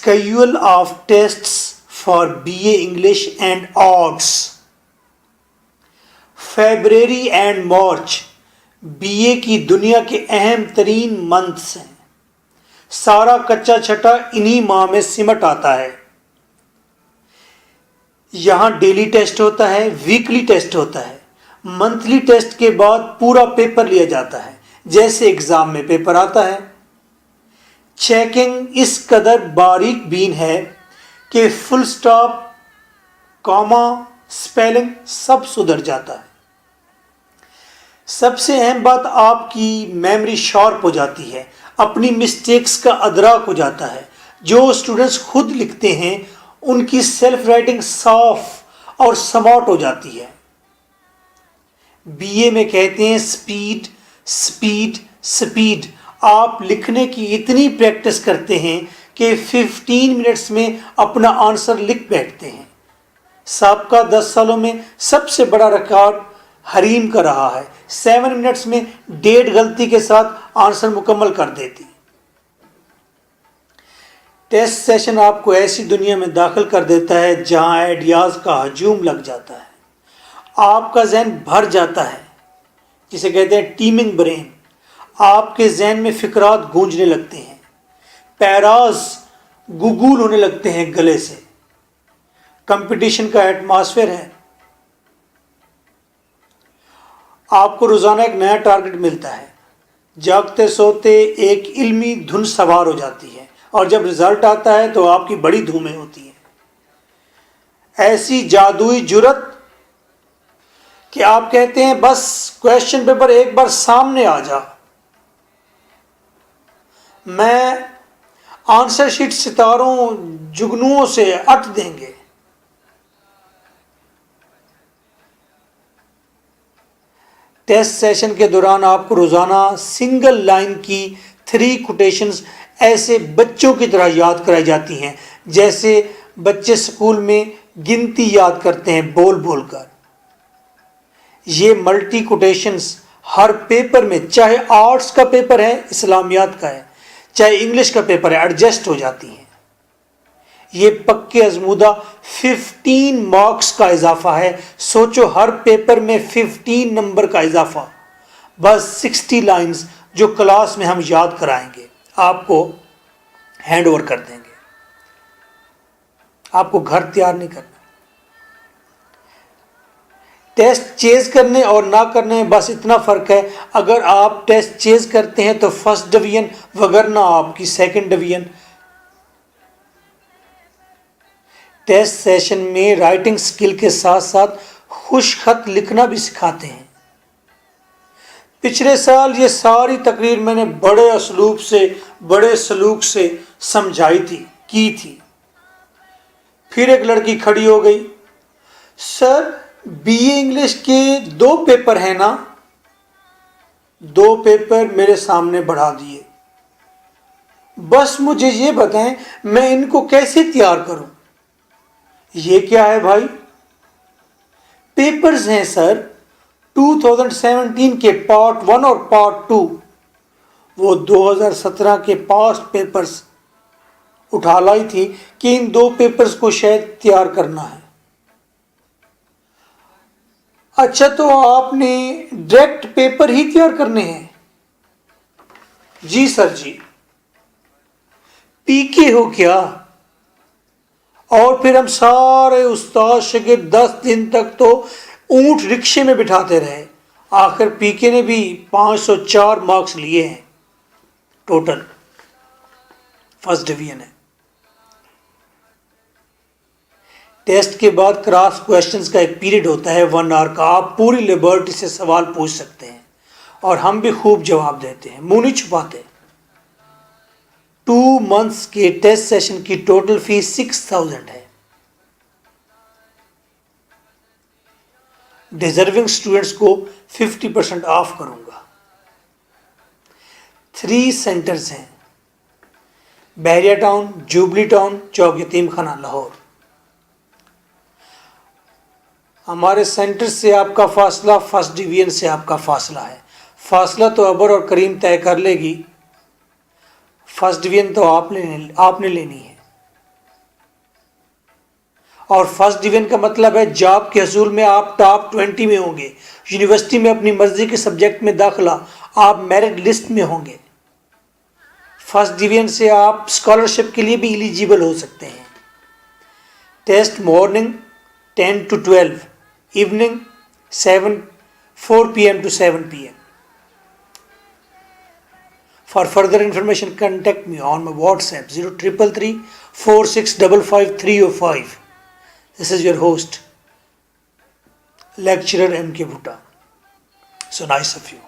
schedule of tests for BA English and Arts. February and March BA की दुनिया के अहम तरीन मंथ्स हैं। सारा कच्चा छटा इन्हीं माह में सिमट आता है। यहां डेली टेस्ट होता है, वीकली टेस्ट होता है, मंथली टेस्ट के बाद पूरा पेपर लिया जाता है जैसे एग्जाम में पेपर आता है। चेकिंग इस कदर बारीक बीन है कि फुल स्टॉप, कॉमा, स्पेलिंग सब सुधर जाता है। सबसे अहम बात, आपकी मेमोरी शार्प हो जाती है, अपनी मिस्टेक्स का अदराक हो जाता है। जो स्टूडेंट्स खुद लिखते हैं उनकी सेल्फ राइटिंग साफ और स्मार्ट हो जाती है। बीए में कहते हैं स्पीड स्पीड स्पीड। आप लिखने की इतनी प्रैक्टिस करते हैं कि 15 मिनट्स में अपना आंसर लिख बैठते हैं। साबका 10 सालों में सबसे बड़ा रिकॉर्ड हरीम का रहा है। 7 मिनट्स में 1.5 गलती के साथ आंसर मुकम्मल कर देती। टेस्ट सेशन आपको ऐसी दुनिया में दाखिल कर देता है जहां आइडियाज का हजूम लग जाता है। आपका जहन भर जाता है, जिसे कहते हैं टीमिंग ब्रेन। आपके जहन में फिक्रात गूंजने लगते हैं, पैराज गुगूल होने लगते हैं गले से। कंपटीशन का एटमॉस्फेयर है। आपको रोजाना एक नया टारगेट मिलता है। जागते सोते एक इल्मी धुन सवार हो जाती है और जब रिजल्ट आता है तो आपकी बड़ी धूमें होती हैं। ऐसी जादुई जुर्रत कि आप कहते हैं बस क्वेश्चन पेपर एक बार सामने आ जा, मैं आंसर शीट सितारों जुगनुओं से अट देंगे। टेस्ट सेशन के दौरान आपको रोजाना सिंगल लाइन की 3 कोटेशंस ऐसे बच्चों की तरह याद कराई जाती हैं जैसे बच्चे स्कूल में गिनती याद करते हैं बोल बोल कर। ये मल्टी कोटेशंस हर पेपर में, चाहे आर्ट्स का पेपर है, इस्लामियात का है, चाहे इंग्लिश का पेपर है, एडजस्ट हो जाती हैं। ये पक्के अजमूदा 15 मार्क्स का इजाफा है। सोचो, हर पेपर में 15 नंबर का इजाफा। बस 60 लाइंस जो क्लास में हम याद कराएंगे, आपको हैंड ओवर कर देंगे। आपको घर तैयार नहीं करना। टेस्ट चेज करने और ना करने में बस इतना फर्क है, अगर आप टेस्ट चेज करते हैं तो फर्स्ट डिवीजन, वगरना आपकी सेकंड डिवीजन। टेस्ट सेशन में राइटिंग स्किल के साथ साथ खुश खत लिखना भी सिखाते हैं। पिछले साल ये सारी तकरीर मैंने बड़े असलूब से, बड़े सलूक से समझाई थी, की थी। फिर एक लड़की खड़ी हो गई, सर बीए इंग्लिश के 2 पेपर हैं ना? 2 पेपर मेरे सामने बढ़ा दिए। बस मुझे ये बताएं मैं इनको कैसे तैयार करूं? ये क्या है भाई? पेपर्स हैं सर, 2017 के पार्ट 1 और पार्ट 2। वो 2017 के पास्ट पेपर्स उठा लाई थी कि इन 2 पेपर्स को शायद तैयार करना है। अच्छा, तो आपने डायरेक्ट पेपर ही तैयार करने हैं? जी सर जी। पीके हो क्या? और फिर हम सारे उस्ताद शागिर्द 10 दिन तक तो ऊंट रिक्शे में बिठाते रहे। आखिर पीके ने भी 504 मार्क्स लिए हैं टोटल। फर्स्ट डिवीजन है। टेस्ट के बाद क्रॉस क्वेश्चंस का एक पीरियड होता है 1 आवर का। आप पूरी लिबर्टी से सवाल पूछ सकते हैं और हम भी खूब जवाब देते हैं, मुंह नहीं छुपाते। 2 मंथ्स के टेस्ट सेशन की टोटल फीस 6000 है। डिजर्विंग स्टूडेंट्स को 50% ऑफ करूंगा। 3 सेंटर्स हैं, बहरिया टाउन, जुबली टाउन, चौक यतीम खाना, लाहौर। हमारे सेंटर से आपका फासला फर्स्ट डिवीजन से आपका फासला है। फासला तो अबर और करीम तय कर लेगी, फर्स्ट डिवीजन तो आपने लेनी है। और फर्स्ट डिवीजन का मतलब है जॉब के हसूल में आप टॉप 20 में होंगे। यूनिवर्सिटी में अपनी मर्जी के सब्जेक्ट में दाखिला आप मेरिट लिस्ट में होंगे। फर्स्ट डिवीजन से आप स्कॉलरशिप के लिए भी एलिजिबल हो सकते हैं। Test morning 10 to 12, evening 4 PM to 7 PM. For further information, contact me on my WhatsApp 0333 4655 305. This is your host, lecturer M.K. Bhutta. So nice of you.